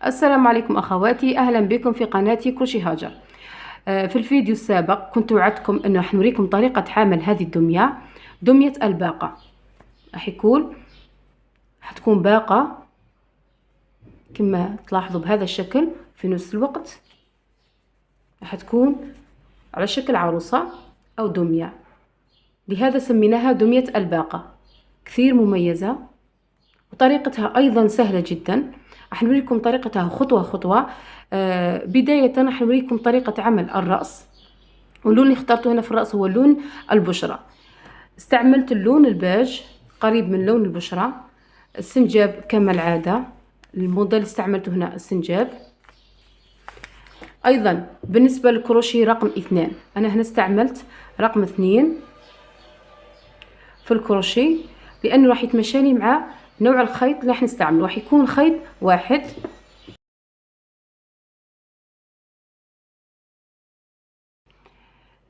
السلام عليكم أخواتي، أهلا بكم في قناتي كروشي هاجر. في الفيديو السابق كنت وعدتكم أنه راح نوريكم طريقة عمل هذه الدمية، دمية الباقة. حتكون باقة كما تلاحظوا بهذا الشكل، في نفس الوقت راح تكون على شكل عروسة أو دمية، لهذا سميناها دمية الباقة. كثير مميزة وطريقتها أيضا سهلة جدا. راح نوريكم طريقتها خطوة خطوة. بداية راح نوريكم طريقة عمل الرأس، واللون اللي اخترته هنا في الرأس هو لون البشرة. استعملت اللون البيج قريب من لون البشرة. السنجاب كما العادة، الموديل استعملته هنا السنجاب. أيضا بالنسبة للكروشيه رقم 2، أنا هنا استعملت رقم 2 في الكروشيه، لأنه راح يتمشاني مع نوع الخيط اللي راح نستعمله. راح يكون خيط واحد.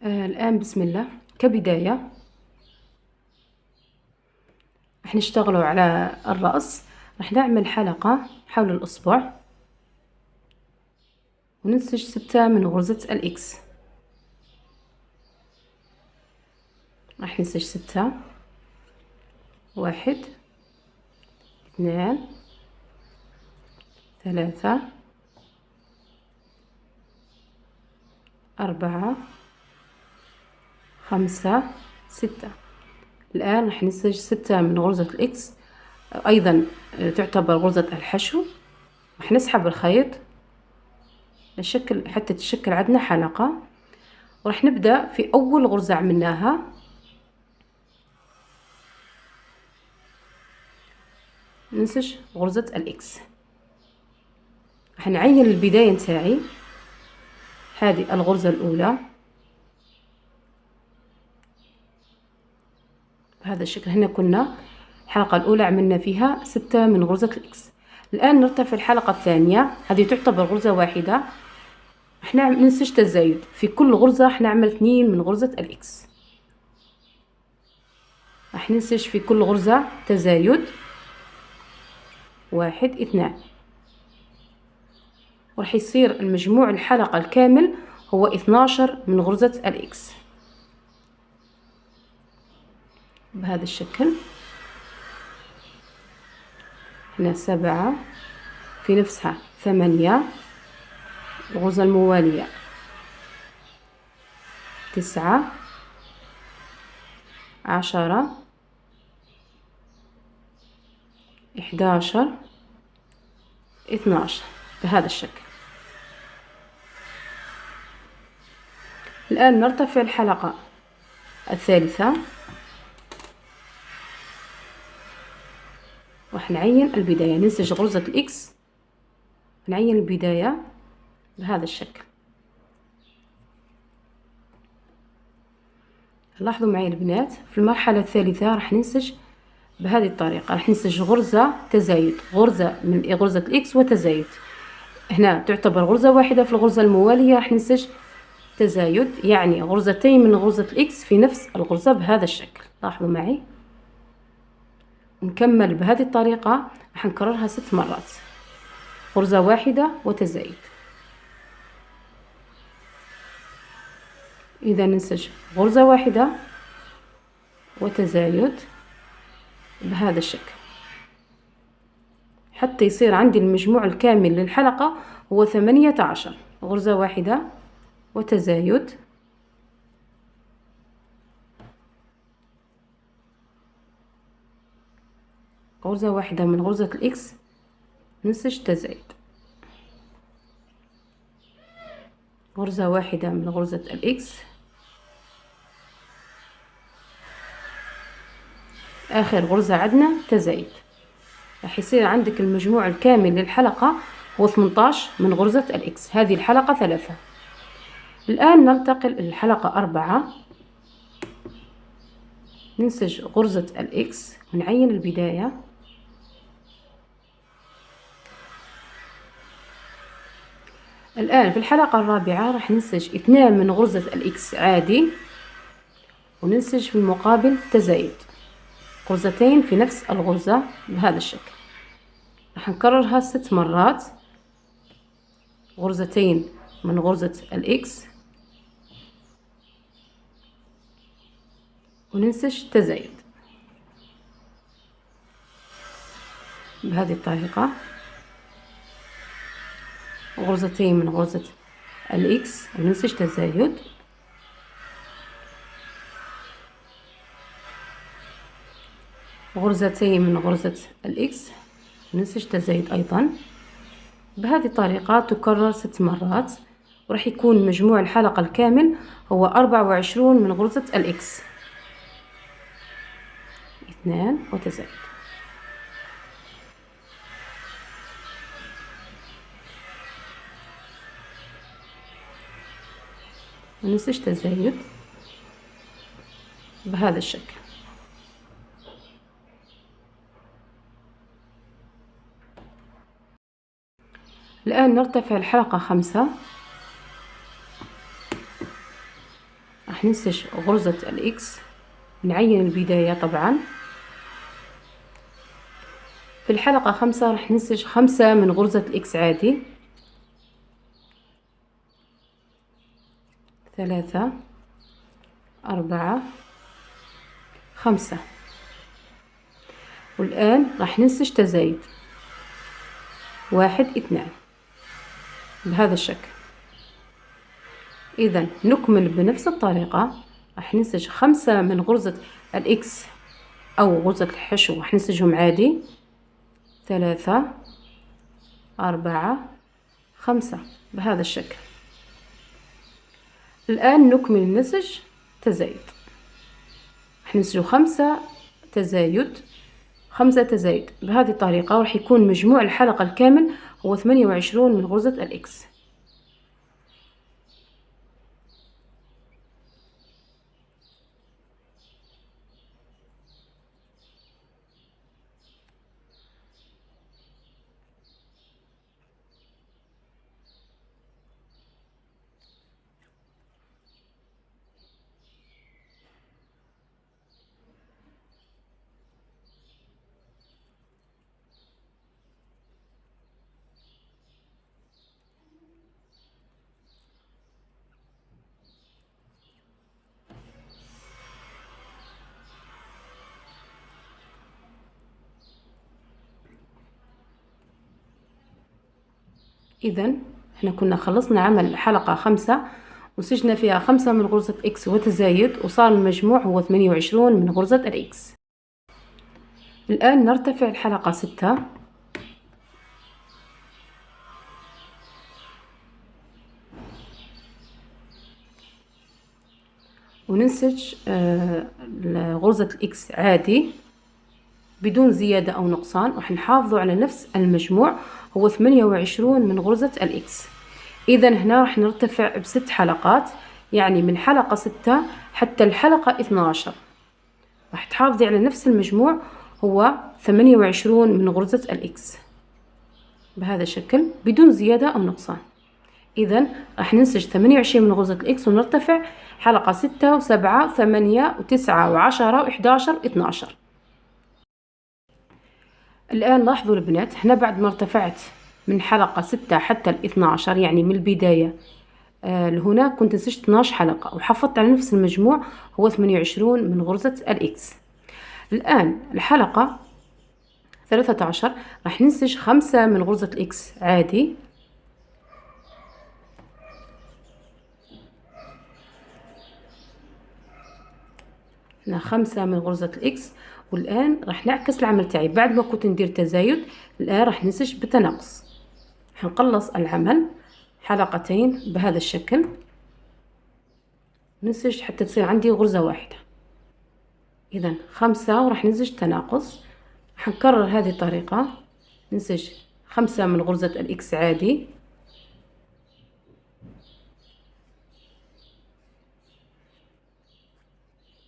الآن بسم الله. كبداية راح نشتغلوا على الرأس. راح نعمل حلقة حول الأصبع وننسج 6 من غرزة الإكس. راح ننسج 6، 1 2 3 4 5 6. الآن راح ننسج 6 من غرزة الإكس، أيضا تعتبر غرزة الحشو. راح نسحب الخيط للشكل حتى تشكل عندنا حلقة، وراح نبدأ في أول غرزة عملناها. ننسج غرزة الإكس. راح نعين البداية نتاعي، هذه الغرزة الأولى بهذا الشكل. هنا كنا الحلقة الأولى عملنا فيها 6 من غرزة الإكس. الآن نرتفع الحلقة الثانية، هذه تعتبر غرزة واحدة. راح ننسج تزايد في كل غرزة. راح نعمل 2 من غرزة الإكس. راح ننسج في كل غرزة تزايد 1 2، وراح يصير المجموع الحلقة الكامل هو 12 من غرزة الإكس بهذا الشكل. هنا 7، في نفسها 8، الغرزة الموالية 9 10 11 12 بهذا الشكل. الآن نرتفع الحلقة الثالثة، راح نعين البداية. ننسج غرزة الإكس، نعين البداية بهذا الشكل. لاحظوا معي البنات، في المرحلة الثالثة راح ننسج بهذه الطريقة. راح ننسج غرزة تزايد، غرزة من غرزة الإكس وتزايد. هنا تعتبر غرزة واحدة. في الغرزة الموالية راح ننسج تزايد، يعني غرزتين من غرزة الإكس في نفس الغرزة بهذا الشكل. لاحظوا معي. نكمل بهذه الطريقة، راح نكررها 6 مرات، غرزة واحدة وتزايد. إذا ننسج غرزة واحدة وتزايد بهذا الشكل حتى يصير عندي المجموع الكامل للحلقة هو 18. غرزة واحدة وتزايد، غرزة واحدة من غرزة الإكس، ننسج تزايد، غرزة واحدة من غرزة الإكس، آخر غرزة عندنا تزايد. راح يصير عندك المجموع الكامل للحلقة هو 18 من غرزة الإكس. هذه الحلقة 3. الآن ننتقل للحلقة 4. ننسج غرزة الإكس ونعين البداية. الآن في الحلقة الرابعة راح ننسج 2 من غرزة الإكس عادي، وننسج في المقابل تزايد، غرزتين في نفس الغرزة بهذا الشكل. راح نكررها 6 مرات. غرزتين من غرزة الإكس وننسج تزايد بهذه الطريقة. غرزتين من غرزة الإكس وننسج تزايد، غرزتين من غرزة الإكس وننسج تزايد أيضا. بهذه الطريقة تكرر 6 مرات، وراح يكون مجموع الحلقة الكامل هو 24 من غرزة الإكس. 2 وتزايد. وننسج تزايد بهذا الشكل. الآن نرتفع الحلقة 5. راح ننسج غرزة الإكس، نعين البداية طبعا. في الحلقة 5 راح ننسج 5 من غرزة الإكس عادي، 3 4 5. والآن راح ننسج تزايد 1 2 بهذا الشكل. إذا نكمل بنفس الطريقة. راح ننسج 5 من غرزة الإكس أو غرزة الحشو، راح ننسجهم عادي، 3 4 5 بهذا الشكل. الآن نكمل النسج تزايد. راح ننسج 5 تزايد 5 تزايد بهذه الطريقة، وراح يكون مجموع الحلقة الكامل هو 28 من غرزة الإكس. إذا احنا كنا خلصنا عمل حلقة 5 وسجنا فيها 5 من غرزة إكس وتزايد، وصار المجموع هو 28 من غرزة الإكس. الآن نرتفع الحلقة 6. وننسج غرزة الإكس عادي بدون زيادة أو نقصان، وحنحافظوا على نفس المجموع هو 28 من غرزة الإكس. إذا هنا راح نرتفع ب6 حلقات، يعني من حلقة 6 حتى الحلقة 12 راح تحافظي على نفس المجموع هو 28 من غرزة الإكس بهذا الشكل بدون زيادة أو نقصان. إذا راح ننسج 28 من غرزة الإكس ونرتفع حلقة 6 و7 و8 و9 و10 و11 و12. الآن لاحظوا البنات، هنا بعد ما ارتفعت من حلقة 6 حتى 12، يعني من البداية لهنا كنت نسجت 12 حلقة وحافظت على نفس المجموع هو 28 من غرزة الإكس. الآن الحلقة 13 راح ننسج 5 من غرزة الإكس عادي، هنا 5 من غرزة الإكس. والآن راح نعكس العمل تاعي، بعد ما كنت ندير تزايد الآن راح ننسج بتناقص. حنقلص العمل حلقتين بهذا الشكل، ننسج حتى تصير عندي غرزة واحدة. إذا 5 وراح ننسج تناقص. حنكرر هذه الطريقة، ننسج 5 من غرزة الإكس عادي،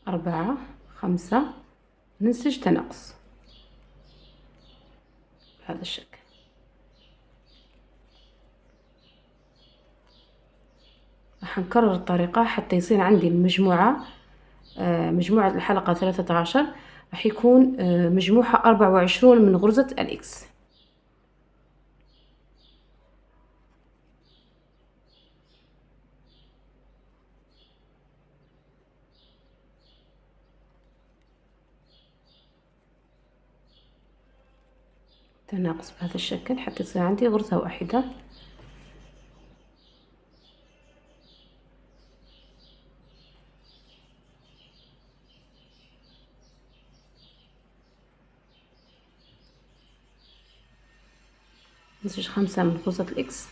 أربعة 5 ننسج تناقص بهذا الشكل. راح نكرر الطريقة حتى يصير عندي المجموعة مجموعة الحلقة 13 راح يكون مجموعها 24 من غرزة الإكس. تناقص بهذا الشكل حتى تصير عندي غرزة واحدة. ننسج 5 من غرزة الإكس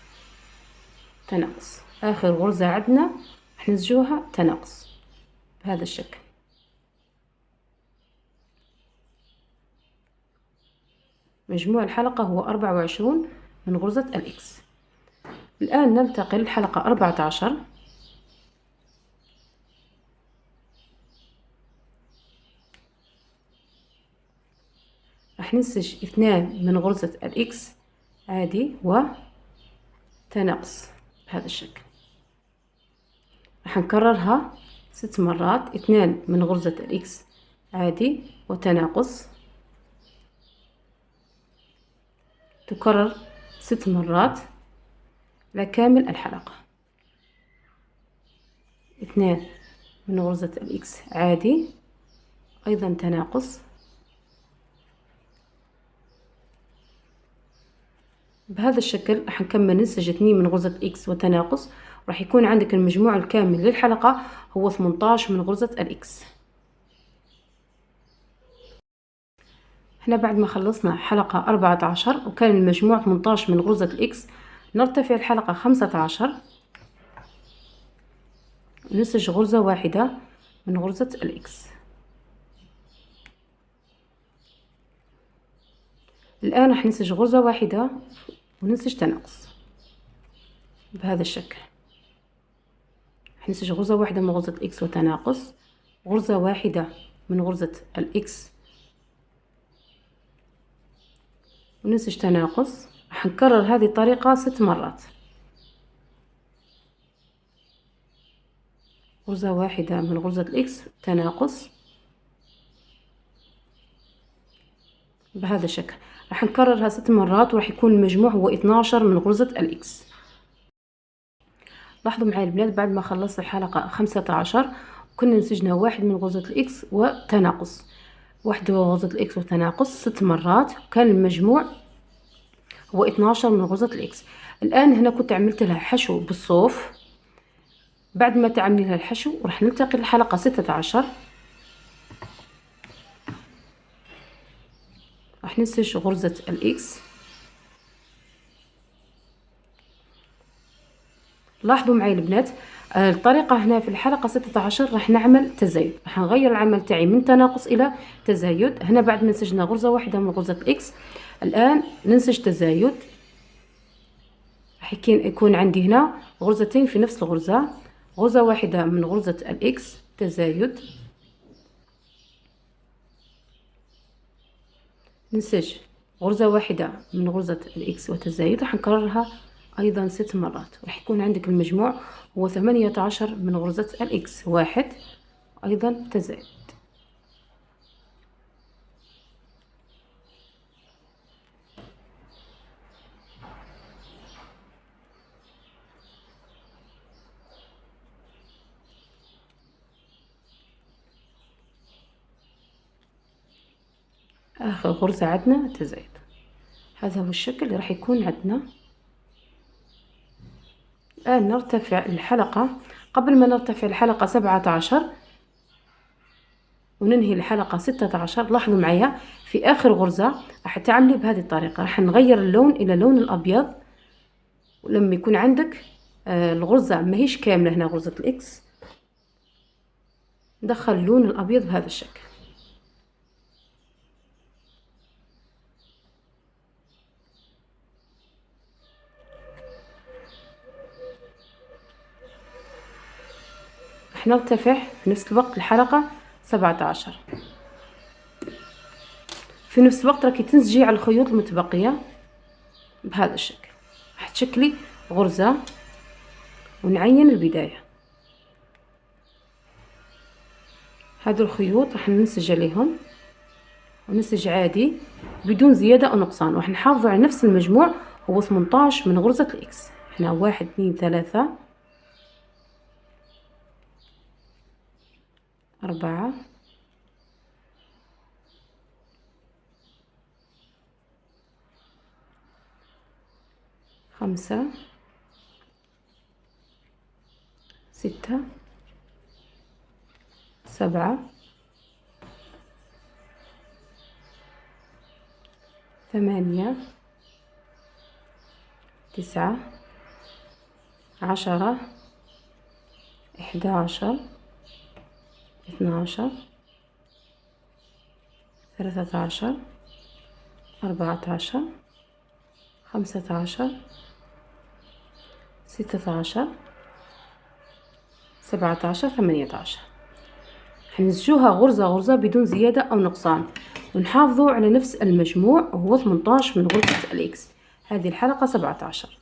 تناقص. آخر غرزة عندنا راح ننسجوها تناقص بهذا الشكل. مجموع الحلقة هو 24 من غرزة الإكس. الآن ننتقل للحلقة 14. راح ننسج 2 من غرزة الإكس عادي وتناقص بهذا الشكل. راح نكررها 6 مرات. 2 من غرزة الإكس عادي وتناقص، تكرر 6 مرات لكامل الحلقة. 2 من غرزة الإكس عادي أيضا تناقص. بهذا الشكل راح نكمل ننسج 2 من غرزة إكس وتناقص، وراح يكون عندك المجموع الكامل للحلقة هو 18 من غرزة الإكس. هنا بعد ما خلصنا حلقة 14 وكان المجموع 18 من غرزة الإكس، نرتفع الحلقة 15 وننسج غرزة واحدة من غرزة الإكس. الآن راح ننسج غرزة واحدة وننسج تناقص بهذا الشكل. راح ننسج غرزة واحدة من غرزة الإكس وتناقص، غرزة واحدة من غرزة الإكس وننسج تناقص. راح نكرر هذه الطريقة 6 مرات. غرزة واحدة من غرزة الإكس تناقص بهذا الشكل. راح نكررها 6 مرات وراح يكون المجموع هو 12 من غرزة الإكس. لاحظوا معي البنات بعد ما خلصت الحلقة 15 كنا نسجنا 1 من غرزة الإكس وتناقص، 1 من غرزة الإكس وتناقص 6 مرات، وكان المجموع هو 12 من غرزة الإكس. الآن هنا كنت عملت لها حشو بالصوف. بعد ما تعملي لها الحشو راح ننتقل للحلقة 16. راح ننسج غرزة الإكس. لاحظوا معي البنات الطريقة هنا في الحلقة 16 راح نعمل تزايد، راح نغير العمل تاعي من تناقص إلى تزايد. هنا بعد ما نسجنا غرزة واحدة من غرزة الإكس، الآن ننسج تزايد. راح يكون عندي هنا غرزتين في نفس الغرزة، غرزة واحدة من غرزة الإكس تزايد، ننسج غرزة واحدة من غرزة الإكس وتزايد. راح نكررها أيضا 6 مرات، راح يكون عندك المجموع هو 18 من غرزة الإكس، 1 أيضا تزايد. آخر غرزة عندنا تزايد. هذا هو الشكل اللي راح يكون عندنا. الآن نرتفع الحلقة. قبل ما نرتفع الحلقة 17 وننهي الحلقة 16، لاحظوا معايا في آخر غرزة راح تعملي بهذه الطريقة، راح نغير اللون إلى اللون الأبيض. ولما يكون عندك الغرزة ماهيش كاملة هنا غرزة الإكس، ندخل اللون الأبيض بهذا الشكل. راح نرتفع في نفس الوقت الحلقة 17. في نفس الوقت راكي تنسجي على الخيوط المتبقية بهذا الشكل. راح تشكلي غرزة ونعين البداية. هذو الخيوط راح ننسج عليهم وننسج عادي بدون زيادة أو نقصان، وراح نحافظ على نفس المجموع هو 18 من غرزة الإكس. هنا 1 2 3 4 5 5 6 7 8 9 10 11 12 13 14 15 16 17 18. حنسجوها غرزة غرزة بدون زيادة أو نقصان، ونحافظوا على نفس المجموع وهو 18 من غرزة الإكس. هذه الحلقة 17.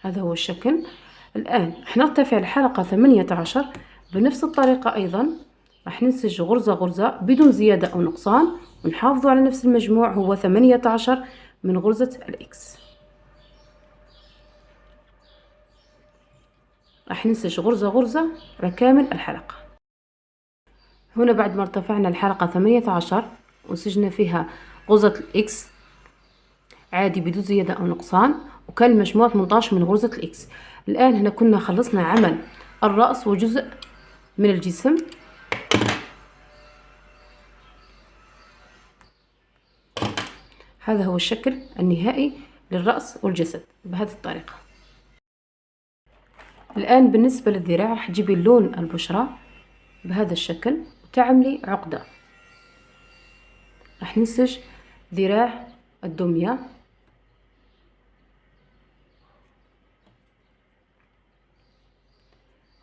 هذا هو الشكل. الآن حنرتفع الحلقة 18 بنفس الطريقة أيضا. راح ننسج غرزة غرزة بدون زيادة أو نقصان، ونحافظوا على نفس المجموع هو 18 من غرزة الإكس. راح ننسج غرزة غرزة على كامل الحلقة. هنا بعد ما ارتفعنا الحلقة 18 ونسجنا فيها غرزة الإكس عادي بدون زيادة أو نقصان، وكان المجموع 18 من غرزة الإكس. الآن هنا كنا خلصنا عمل الرأس وجزء من الجسم. هذا هو الشكل النهائي للرأس والجسد بهذه الطريقة. الآن بالنسبة للذراع راح تجيبي اللون البشرة بهذا الشكل وتعملي عقدة. راح ننسج ذراع الدمية.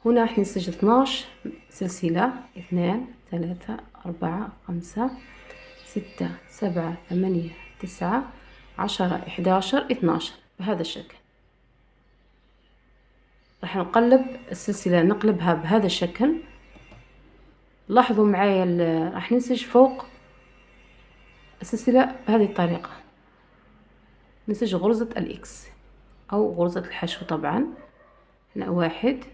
هنا راح ننسج 12 سلسلة، 2 3 4 5 6 7 8 9 10 11 12 بهذا الشكل. راح نقلب السلسلة، نقلبها بهذا الشكل. لاحظوا معايا راح ننسج فوق السلسلة بهذه الطريقة، ننسج غرزة الإكس أو غرزة الحشو. طبعا هنا 1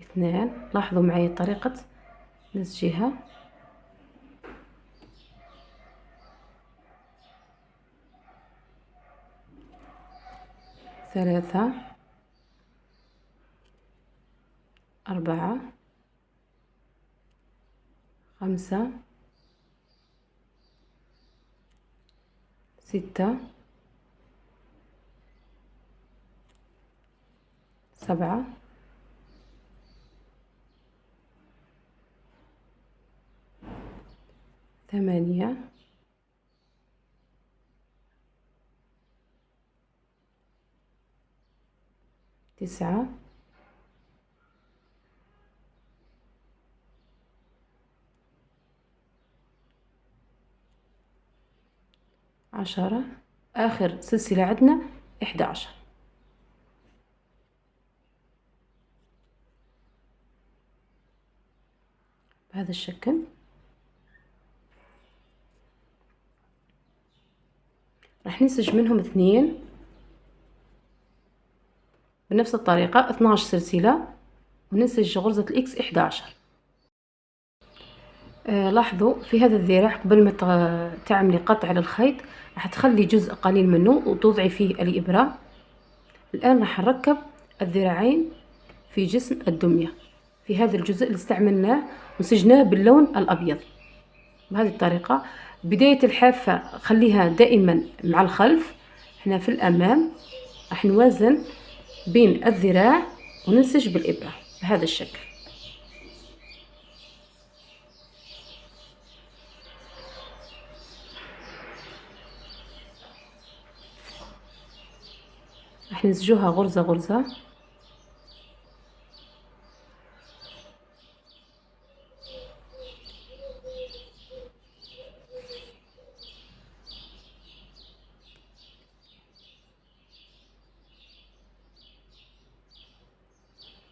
2. لاحظوا معي طريقة نسجها. 3 4 5 6 7 8 9 10. آخر سلسلة عندنا 11 بهذا الشكل. راح ننسج منهم 2 بنفس الطريقة، 12 سلسلة، وننسج غرزة الإكس 11. لاحظوا في هذا الذراع قبل ما تعملي قطع على الخيط راح تخلي جزء قليل منه وتوضعي فيه الإبرة. الآن راح نركب الذراعين في جسم الدمية في هذا الجزء اللي استعملناه وسجناه باللون الأبيض بهذه الطريقة. بداية الحافة خليها دائما مع الخلف، هنا في الأمام راح نوازن بين الذراع وننسج بالإبرة بهذا الشكل. راح ننسجوها غرزة غرزة.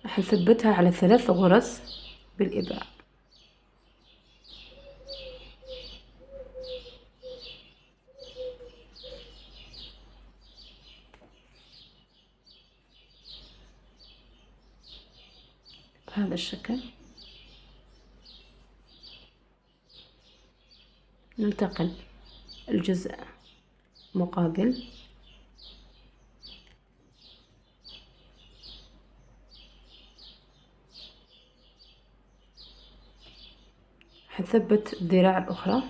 راح نثبتها على 3 غرز بالإبرة. بهذا الشكل. ننتقل الجزء مقابل. حنثبت الذراع الأخرى.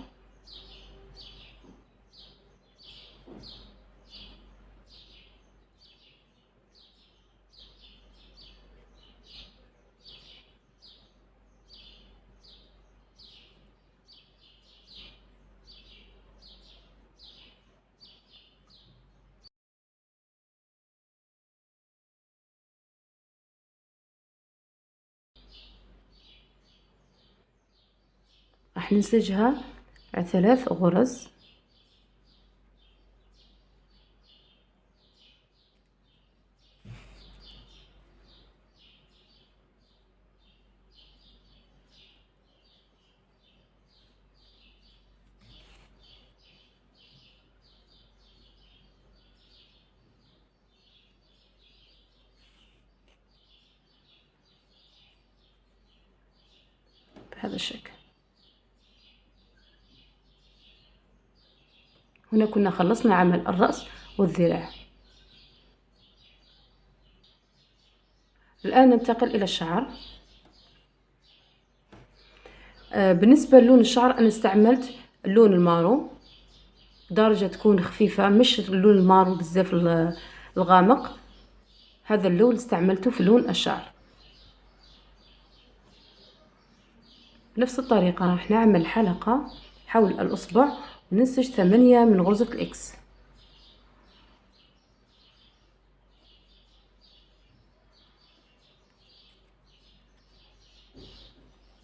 راح ننسجها على 3 غرز. بهذا الشكل. هنا كنا خلصنا عمل الرأس والذراع. الآن ننتقل إلى الشعر. بالنسبة للون الشعر أنا استعملت اللون المارو، درجة تكون خفيفة، مش اللون المارو بزاف الغامق. هذا اللون استعملته في لون الشعر. بنفس الطريقة راح نعمل حلقة حول الأصبع وننسج 8 من غرزة الإكس.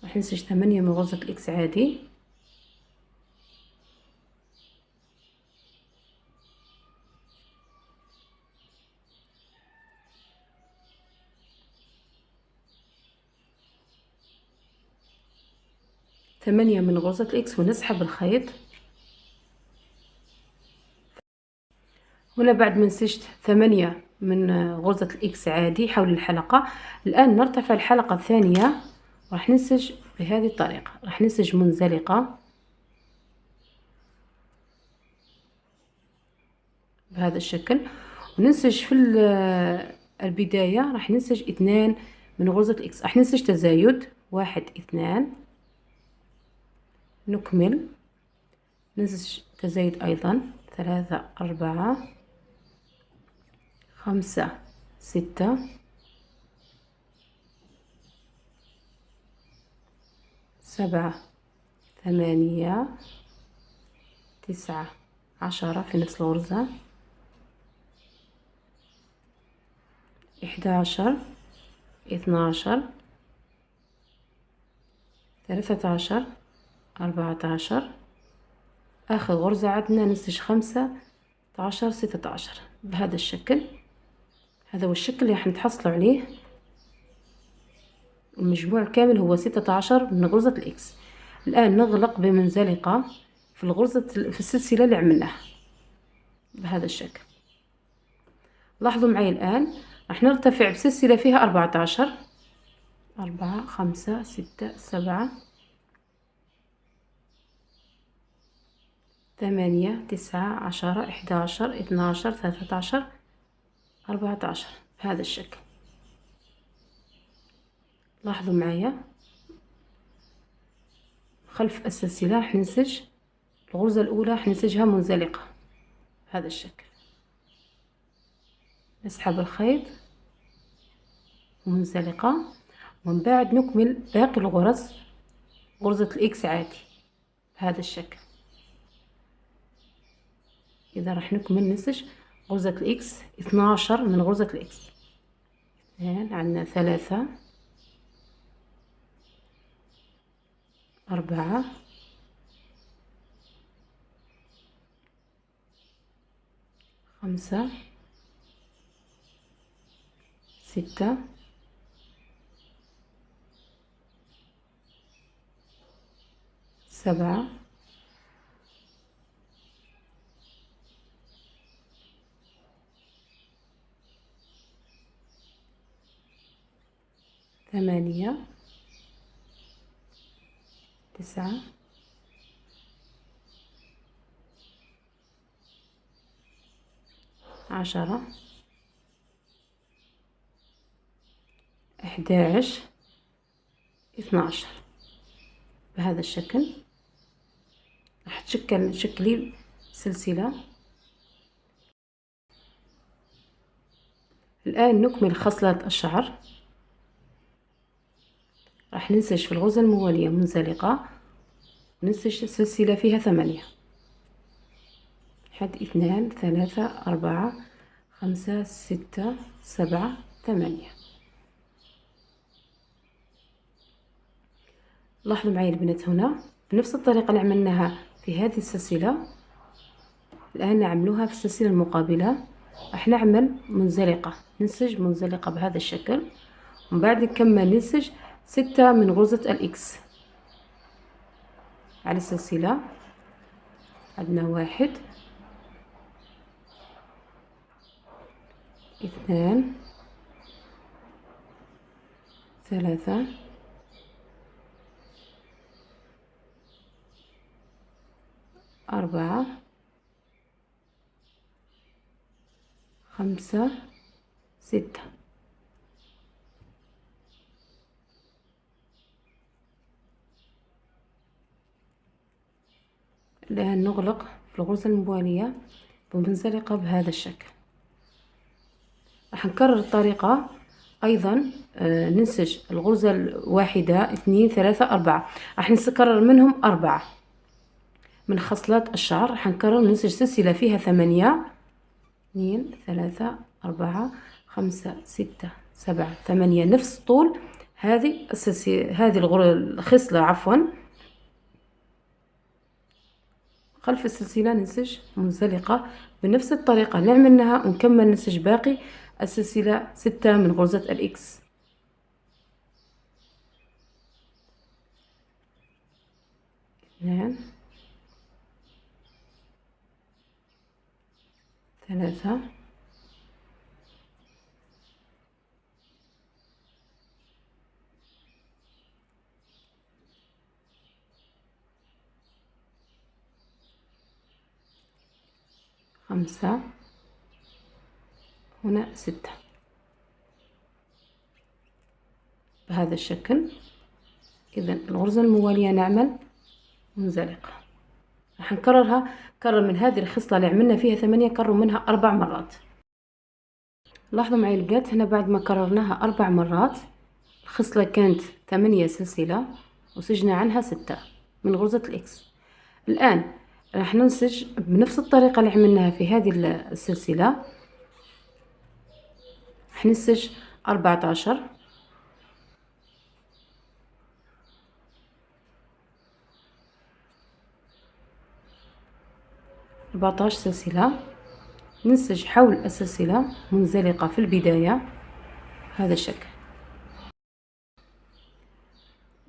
راح ننسج 8 من غرزة الإكس عادي. ثمانية من غرزة الإكس ونسحب الخيط. هنا بعد ما نسجت 8 من غرزة الإكس عادي حول الحلقة، الآن نرتفع الحلقة الثانية. راح ننسج بهذه الطريقة، راح ننسج منزلقة بهذا الشكل، وننسج في البداية راح ننسج 2 من غرزة الإكس. راح ننسج تزايد 1 2، نكمل ننسج تزايد أيضا 3 4 5 6 7 8 9 10 في نفس الغرزة، 11 12 13 14. آخر غرزة عندنا ننسج 15 16 بهذا الشكل. هذا هو الشكل اللي راح نتحصلوا عليه. المجموع الكامل هو 16 من غرزة الإكس. الآن نغلق بمنزلقة في في السلسلة اللي عملناها بهذا الشكل. لاحظوا معي الآن راح نرتفع بسلسلة فيها 14، 4 5 6 7 8 9 10 11 12 13 14 بهذا الشكل. لاحظوا معايا خلف السلسلة راح ننسج الغرزة الأولى، راح ننسجها منزلقة بهذا الشكل. نسحب الخيط منزلقة، ومن بعد نكمل باقي الغرز غرزة الإكس عادي بهذا الشكل. إذا راح نكمل ننسج غرزة الإكس 12 من غرزة الإكس. عندنا 3 4 5 6 7 8 9 10 11 12. بهذا الشكل راح تشكلي سلسلة. الآن نكمل خصلات الشعر. راح ننسج في الغرزة الموالية منزلقة، وننسج سلسلة فيها 8. 1 2 3 4 5 6 7 8. لاحظوا معي البنات هنا بنفس الطريقة اللي عملناها في هذه السلسلة، الآن نعملوها في السلسلة المقابلة. راح نعمل منزلقة، ننسج منزلقة بهذا الشكل، ومن بعد نكمل ننسج 6 من غرزة الإكس على السلسلة. عندنا 1 2 3 4 5 6. الآن نغلق في الغرزة الموالية بمنزلقة بهذا الشكل. راح نكرر الطريقة أيضا. ننسج الغرزة الواحدة 2 3 4. راح نكرر منهم 4 من خصلات الشعر. راح نكرر ننسج سلسلة فيها 8. 2 3 4 5 6 7 8، نفس طول هذه السلسلة، هذه الخصلة عفوا. خلف السلسلة ننسج منزلقة بنفس الطريقة اللي عملناها، ونكمل ننسج باقي السلسلة 6 من غرزة الإكس. 2 3 5 هنا 6 بهذا الشكل. إذا الغرزة الموالية نعمل منزلقة. راح نكررها، كرر من هذه الخصلة اللي عملنا فيها 8 كرر منها 4 مرات. لاحظوا معي البنات هنا بعد ما كررناها 4 مرات الخصلة كانت 8 سلسلة وسجنا عنها 6 من غرزة الإكس. الآن راح ننسج بنفس الطريقة اللي عملناها في هذه السلسلة. راح ننسج 14 سلسلة. ننسج حول السلسلة منزلقة في البداية هذا الشكل.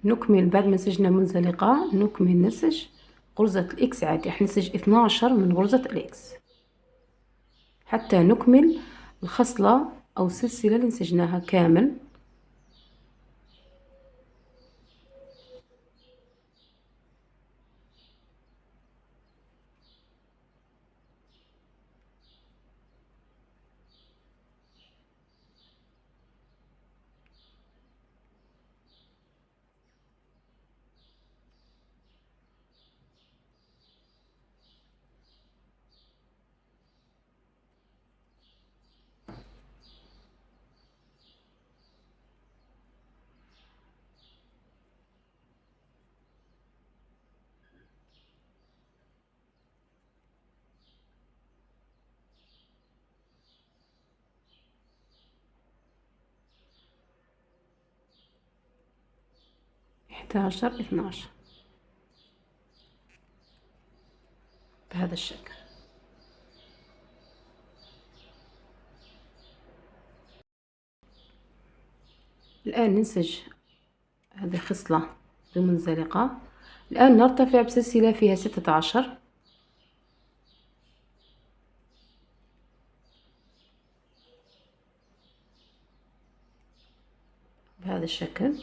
نكمل بعد ما نسجنا منزلقة نكمل نسج غرزة الإكس عادي. راح ننسج 12 من غرزة الإكس حتى نكمل الخصلة أو السلسلة اللي نسجناها كامل. إحداشر 12 بهذا الشكل. الآن ننسج هذه خصلة بمنزلقة. الآن نرتفع بسلسلة فيها 16 بهذا الشكل.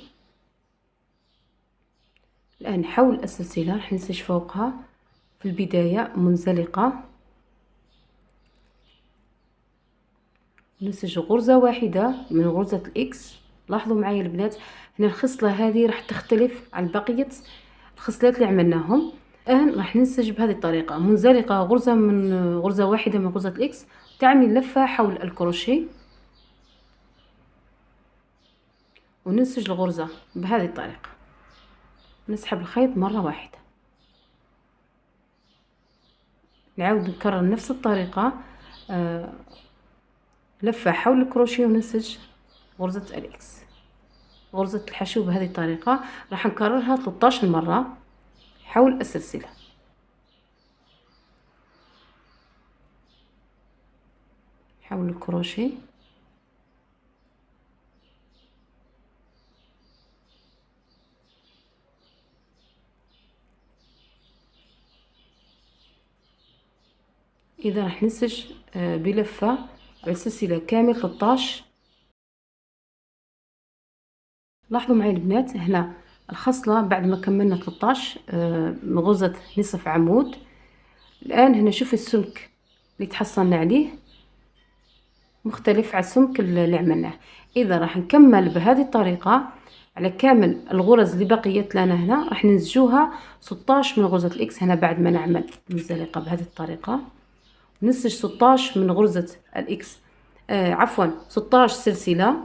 الآن حول السلسلة راح ننسج فوقها في البداية منزلقة ننسج غرزة واحدة من غرزة الإكس. لاحظوا معايا البنات، هنا الخصلة هذه راح تختلف عن بقية الخصلات اللي عملناهم. الآن راح ننسج بهذه الطريقة، منزلقة غرزة واحدة من غرزة الإكس، تعمل لفة حول الكروشيه وننسج الغرزة بهذه الطريقة. نسحب الخيط مرة واحدة، نعاود نكرر نفس الطريقة، لفة حول الكروشيه وننسج غرزة الإكس، غرزة الحشو بهذه الطريقة. راح نكررها 13 مرة حول السلسلة. حول الكروشيه إذا راح ننسج بلفة على السلسلة كامل 13. لاحظوا معي البنات، هنا الخصلة بعد ما كملنا 13 من غرزة نصف عمود. الآن هنا شوفي السمك اللي تحصلنا عليه مختلف عن السمك اللي عملناه. إذا راح نكمل بهذه الطريقة على كامل الغرز اللي بقيت لنا. هنا راح ننسجوها 16 من غرزة الإكس هنا بعد ما نعمل منزلقة بهذه الطريقة. ننسج 16 من غرزة الإكس، عفوا 16 سلسلة.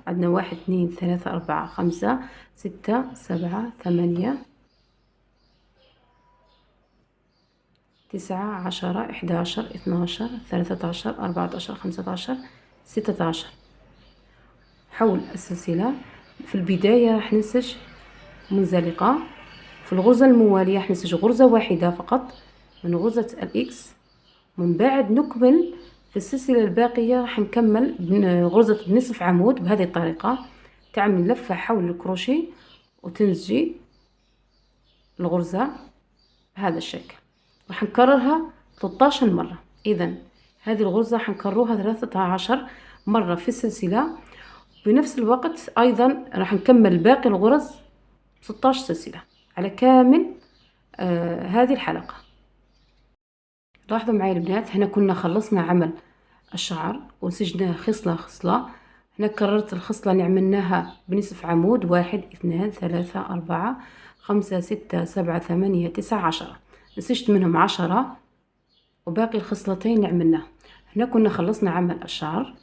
عندنا 1 2 3 4 5 6 7 8 9 10 11 12 13 14 15 16 حول السلسلة. في البداية راح ننسج منزلقة، في الغرزة الموالية راح ننسج غرزة واحدة فقط من غرزة الإكس. من بعد نكمل في السلسلة الباقية راح نكمل غرزة بنصف عمود بهذه الطريقة، تعمل لفة حول الكروشيه وتنسجي الغرزة بهذا الشكل. راح نكررها 13 مرة. إذا هذه الغرزة راح نكررها 13 مرة في السلسلة. بنفس الوقت أيضا راح نكمل باقي الغرز 16 سلسلة على كامل هذه الحلقة. لاحظوا معي البنات، هنا كنا خلصنا عمل الشعر ونسجناه خصلة خصلة. هنا كررت الخصلة اللي عملناها بنصف عمود، 1 2 3 4 5 6 7 8 9 10. نسجت منهم 10 وباقي الخصلتين اللي عملناه. هنا كنا خلصنا عمل الشعر.